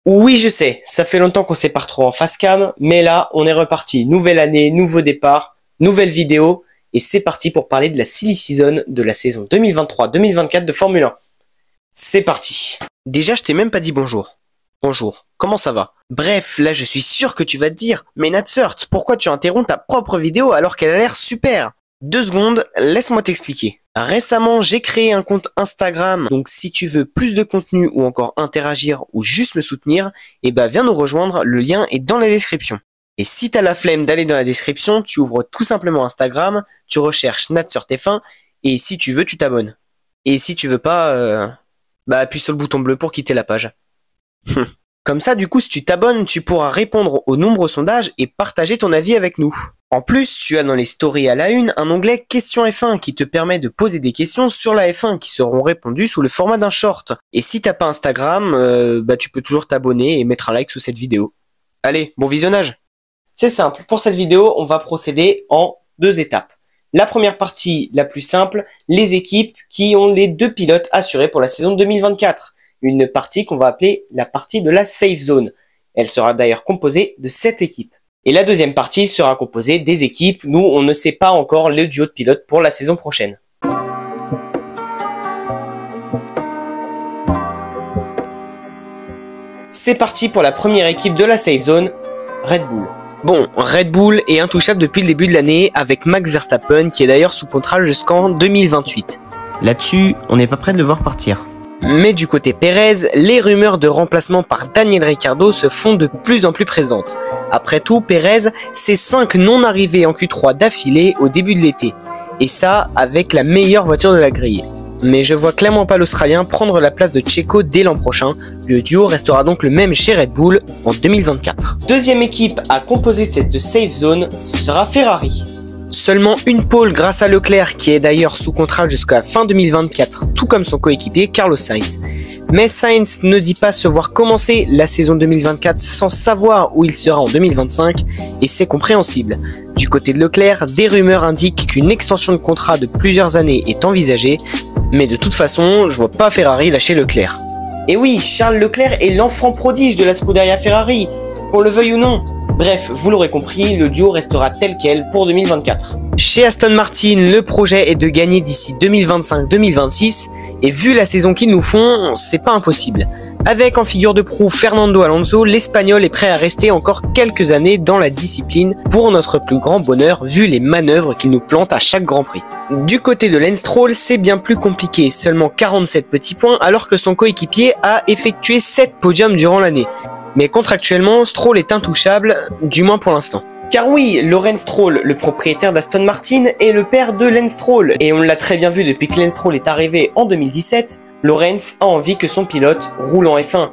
Oui, je sais, ça fait longtemps qu'on s'est pas retrouvé en face cam, mais là, on est reparti. Nouvelle année, nouveau départ, nouvelle vidéo, et c'est parti pour parler de la silly season de la saison 2023-2024 de Formule 1. C'est parti. Déjà, je t'ai même pas dit bonjour. Bonjour, comment ça va? Bref, là je suis sûr que tu vas te dire, mais Natsurt, pourquoi tu interromps ta propre vidéo alors qu'elle a l'air super? 2 secondes, laisse-moi t'expliquer. Récemment, j'ai créé un compte Instagram, donc si tu veux plus de contenu ou encore interagir ou juste me soutenir, eh ben viens nous rejoindre, le lien est dans la description. Et si t'as la flemme d'aller dans la description, tu ouvres tout simplement Instagram, tu recherches NatsurtF1 et si tu veux, tu t'abonnes. Et si tu veux pas, appuie sur le bouton bleu pour quitter la page. Comme ça, du coup, si tu t'abonnes, tu pourras répondre aux nombreux sondages et partager ton avis avec nous. En plus, tu as dans les stories à la une un onglet Questions F1 qui te permet de poser des questions sur la F1 qui seront répondues sous le format d'un short. Et si t'as pas Instagram, tu peux toujours t'abonner et mettre un like sous cette vidéo. Allez, bon visionnage. C'est simple, pour cette vidéo, on va procéder en 2 étapes. La première partie, la plus simple, les équipes qui ont les 2 pilotes assurés pour la saison 2024. Une partie qu'on va appeler la partie de la safe zone. Elle sera d'ailleurs composée de 7 équipes. Et la deuxième partie sera composée des équipes. Nous, on ne sait pas encore le duo de pilotes pour la saison prochaine. C'est parti pour la première équipe de la safe zone, Red Bull. Bon, Red Bull est intouchable depuis le début de l'année avec Max Verstappen qui est d'ailleurs sous contrat jusqu'en 2028. Là-dessus, on n'est pas prêt de le voir partir. Mais du côté Pérez, les rumeurs de remplacement par Daniel Ricciardo se font de plus en plus présentes. Après tout, Pérez, c'est 5 non-arrivées en Q3 d'affilée au début de l'été. Et ça, avec la meilleure voiture de la grille. Mais je vois clairement pas l'Australien prendre la place de Checo dès l'an prochain. Le duo restera donc le même chez Red Bull en 2024. Deuxième équipe à composer cette safe zone, ce sera Ferrari. Seulement une pole grâce à Leclerc qui est d'ailleurs sous contrat jusqu'à fin 2024, tout comme son coéquipier Carlos Sainz. Mais Sainz ne dit pas se voir commencer la saison 2024 sans savoir où il sera en 2025 et c'est compréhensible. Du côté de Leclerc, des rumeurs indiquent qu'une extension de contrat de plusieurs années est envisagée, mais de toute façon, je vois pas Ferrari lâcher Leclerc. Et oui, Charles Leclerc est l'enfant prodige de la Scuderia Ferrari, qu'on le veuille ou non. Bref, vous l'aurez compris, le duo restera tel quel pour 2024. Chez Aston Martin, le projet est de gagner d'ici 2025-2026 et vu la saison qu'ils nous font, c'est pas impossible. Avec en figure de proue Fernando Alonso, l'Espagnol est prêt à rester encore quelques années dans la discipline pour notre plus grand bonheur vu les manœuvres qu'il nous plante à chaque Grand Prix. Du côté de Lance Stroll, c'est bien plus compliqué, seulement 47 petits points alors que son coéquipier a effectué 7 podiums durant l'année. Mais contractuellement, Stroll est intouchable, du moins pour l'instant. Car oui, Lawrence Stroll, le propriétaire d'Aston Martin, est le père de Lance Stroll. Et on l'a très bien vu depuis que Lance Stroll est arrivé en 2017, Lawrence a envie que son pilote roule en F1.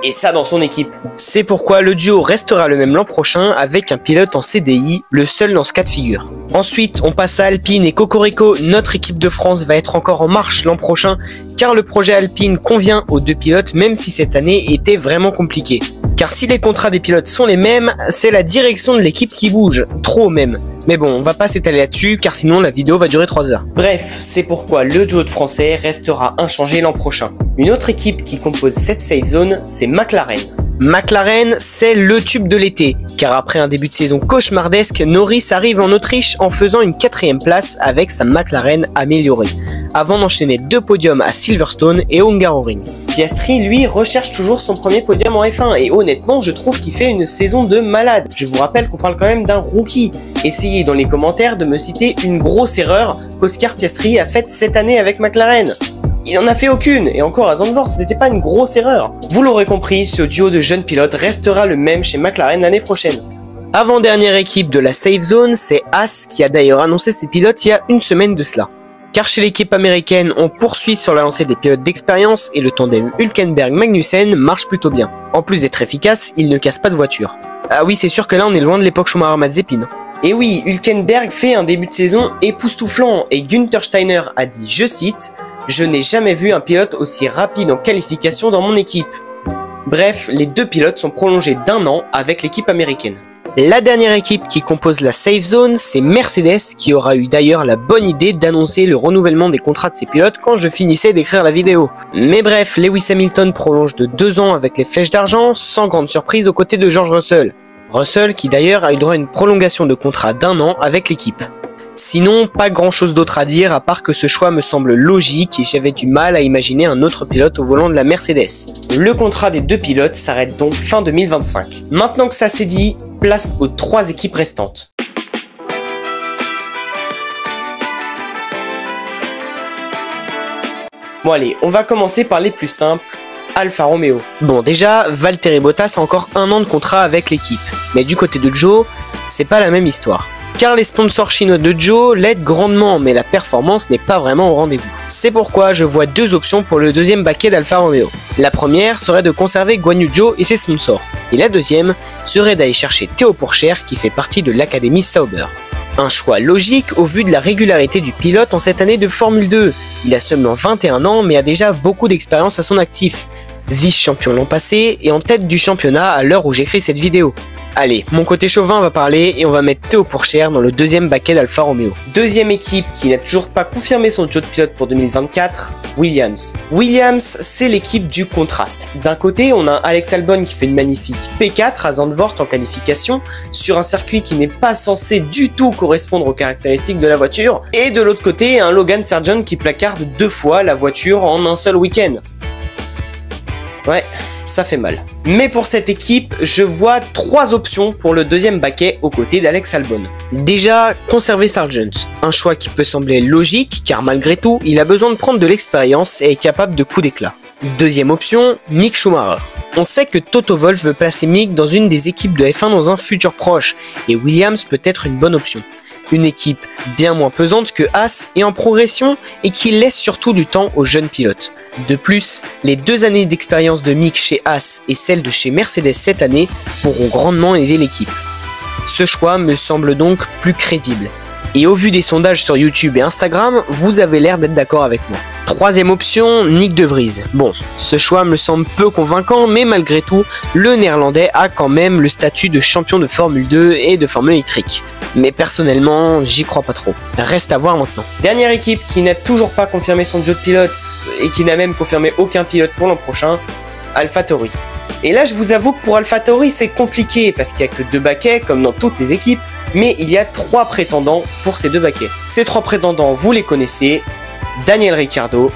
Et ça dans son équipe. C'est pourquoi le duo restera le même l'an prochain avec un pilote en CDI, le seul dans ce cas de figure. Ensuite, on passe à Alpine et Cocorico, notre équipe de France va être encore en marche l'an prochain car le projet Alpine convient aux 2 pilotes même si cette année était vraiment compliquée. Car si les contrats des pilotes sont les mêmes, c'est la direction de l'équipe qui bouge, trop même. Mais bon, on va pas s'étaler là-dessus, car sinon la vidéo va durer 3 heures. Bref, c'est pourquoi le duo de Français restera inchangé l'an prochain. Une autre équipe qui compose cette safe zone, c'est McLaren. McLaren, c'est le tube de l'été, car après un début de saison cauchemardesque, Norris arrive en Autriche en faisant une 4e place avec sa McLaren améliorée, avant d'enchaîner 2 podiums à Silverstone et Hungaroring. Piastri, lui, recherche toujours son premier podium en F1 et honnêtement, je trouve qu'il fait une saison de malade. Je vous rappelle qu'on parle quand même d'un rookie. Essayez dans les commentaires de me citer une grosse erreur qu'Oscar Piastri a faite cette année avec McLaren. Il n'en a fait aucune, et encore à Zandvoort, ce n'était pas une grosse erreur. Vous l'aurez compris, ce duo de jeunes pilotes restera le même chez McLaren l'année prochaine. Avant-dernière équipe de la safe zone, c'est Haas qui a d'ailleurs annoncé ses pilotes il y a une semaine de cela. Car chez l'équipe américaine, on poursuit sur la lancée des pilotes d'expérience et le tandem Hülkenberg-Magnussen marche plutôt bien. En plus d'être efficace, il ne casse pas de voiture. Ah oui, c'est sûr que là on est loin de l'époque Schumacher-Mazepin. Et oui, Hülkenberg fait un début de saison époustouflant et Günther Steiner a dit, je cite, « Je n'ai jamais vu un pilote aussi rapide en qualification dans mon équipe ». Bref, les 2 pilotes sont prolongés d'1 an avec l'équipe américaine. La dernière équipe qui compose la Safe Zone, c'est Mercedes, qui aura eu d'ailleurs la bonne idée d'annoncer le renouvellement des contrats de ses pilotes quand je finissais d'écrire la vidéo. Mais bref, Lewis Hamilton prolonge de 2 ans avec les flèches d'argent, sans grande surprise aux côtés de George Russell. Russell qui d'ailleurs a eu droit à une prolongation de contrat d'1 an avec l'équipe. Sinon, pas grand chose d'autre à dire à part que ce choix me semble logique et j'avais du mal à imaginer un autre pilote au volant de la Mercedes. Le contrat des 2 pilotes s'arrête donc fin 2025. Maintenant que ça c'est dit, place aux 3 équipes restantes. Bon allez, on va commencer par les plus simples, Alfa Romeo. Bon déjà, Valtteri Bottas a encore 1 an de contrat avec l'équipe, mais du côté de Joe, c'est pas la même histoire. Car les sponsors chinois de Joe l'aident grandement, mais la performance n'est pas vraiment au rendez-vous. C'est pourquoi je vois 2 options pour le deuxième baquet d'Alfa Romeo. La première serait de conserver Guan Yu Zhou et ses sponsors. Et la deuxième serait d'aller chercher Théo Pourchaire qui fait partie de l'Académie Sauber. Un choix logique au vu de la régularité du pilote en cette année de Formule 2. Il a seulement 21 ans mais a déjà beaucoup d'expérience à son actif. Vice-champion l'an passé et en tête du championnat à l'heure où j'écris cette vidéo. Allez, mon côté chauvin va parler et on va mettre Théo Pourchaire dans le deuxième baquet d'Alfa Romeo. Deuxième équipe qui n'a toujours pas confirmé son job de pilote pour 2024, Williams. Williams, c'est l'équipe du contraste. D'un côté, on a un Alex Albon qui fait une magnifique P4 à Zandvoort en qualification, sur un circuit qui n'est pas censé du tout correspondre aux caractéristiques de la voiture. Et de l'autre côté, un Logan Sargent qui placarde 2 fois la voiture en un seul week-end. Ouais, ça fait mal. Mais pour cette équipe, je vois 3 options pour le deuxième baquet aux côtés d'Alex Albon. Déjà, conserver Sargent, un choix qui peut sembler logique car malgré tout, il a besoin de prendre de l'expérience et est capable de coups d'éclat. Deuxième option, Mick Schumacher. On sait que Toto Wolff veut placer Mick dans une des équipes de F1 dans un futur proche, et Williams peut être une bonne option. Une équipe bien moins pesante que Haas et en progression et qui laisse surtout du temps aux jeunes pilotes. De plus, les 2 années d'expérience de Mick chez Haas et celle de chez Mercedes cette année pourront grandement aider l'équipe. Ce choix me semble donc plus crédible. Et au vu des sondages sur YouTube et Instagram, vous avez l'air d'être d'accord avec moi. Troisième option, Nyck de Vries. Bon, ce choix me semble peu convaincant, mais malgré tout, le néerlandais a quand même le statut de champion de Formule 2 et de Formule électrique. Mais personnellement, j'y crois pas trop. Reste à voir maintenant. Dernière équipe qui n'a toujours pas confirmé son job de pilote et qui n'a même confirmé aucun pilote pour l'an prochain, AlphaTauri. Et là, je vous avoue que pour AlphaTauri, c'est compliqué parce qu'il n'y a que 2 baquets, comme dans toutes les équipes, mais il y a 3 prétendants pour ces 2 baquets. Ces 3 prétendants, vous les connaissez, Daniel Ricciardo,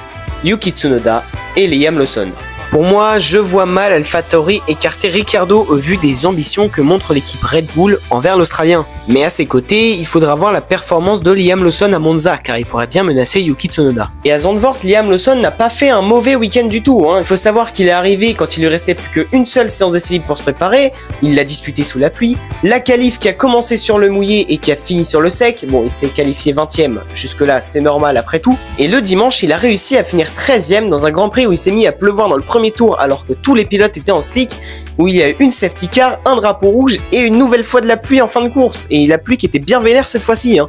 Yuki Tsunoda et Liam Lawson. Pour moi, je vois mal AlphaTauri écarter Ricciardo au vu des ambitions que montre l'équipe Red Bull envers l'Australien. Mais à ses côtés, il faudra voir la performance de Liam Lawson à Monza, car il pourrait bien menacer Yuki Tsunoda. Et à Zandvoort, Liam Lawson n'a pas fait un mauvais week-end du tout. Il faut savoir qu'il est arrivé quand il lui restait plus qu'une seule séance d'essai libre pour se préparer, il l'a disputé sous la pluie, la qualif qui a commencé sur le mouillé et qui a fini sur le sec, bon il s'est qualifié 20ème, jusque là c'est normal après tout, et le dimanche il a réussi à finir 13ème dans un Grand Prix où il s'est mis à pleuvoir dans le premier tour alors que tous les pilotes étaient en slick, où il y a eu une safety car, un drapeau rouge et une nouvelle fois de la pluie en fin de course, et la pluie qui était bien vénère cette fois-ci.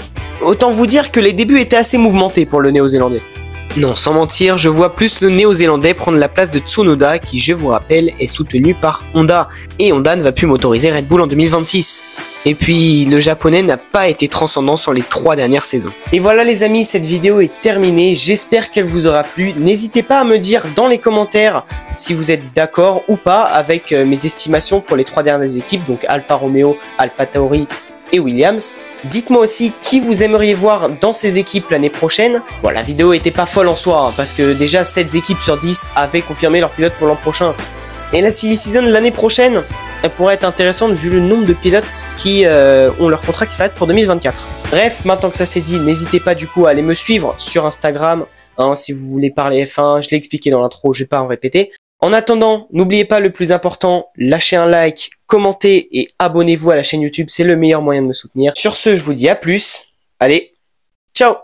Autant vous dire que les débuts étaient assez mouvementés pour le néo-zélandais. Non, sans mentir, je vois plus le néo-zélandais prendre la place de Tsunoda qui, je vous rappelle, est soutenu par Honda, et Honda ne va plus motoriser Red Bull en 2026. Et puis, le japonais n'a pas été transcendant sur les 3 dernières saisons. Et voilà les amis, cette vidéo est terminée, j'espère qu'elle vous aura plu. N'hésitez pas à me dire dans les commentaires si vous êtes d'accord ou pas avec mes estimations pour les 3 dernières équipes, donc Alfa Romeo, AlphaTauri et Williams. Dites-moi aussi qui vous aimeriez voir dans ces équipes l'année prochaine. Bon, la vidéo était pas folle en soi, parce que déjà 7 équipes sur 10 avaient confirmé leur pilote pour l'an prochain. Et la silly season l'année prochaine, elle pourrait être intéressante vu le nombre de pilotes qui ont leur contrat qui s'arrête pour 2024. Bref, maintenant que ça c'est dit, n'hésitez pas du coup à aller me suivre sur Instagram, si vous voulez parler F1, je l'ai expliqué dans l'intro, je vais pas en répéter. En attendant, n'oubliez pas le plus important, lâchez un like, commentez et abonnez-vous à la chaîne YouTube, c'est le meilleur moyen de me soutenir. Sur ce, je vous dis à plus, allez, ciao!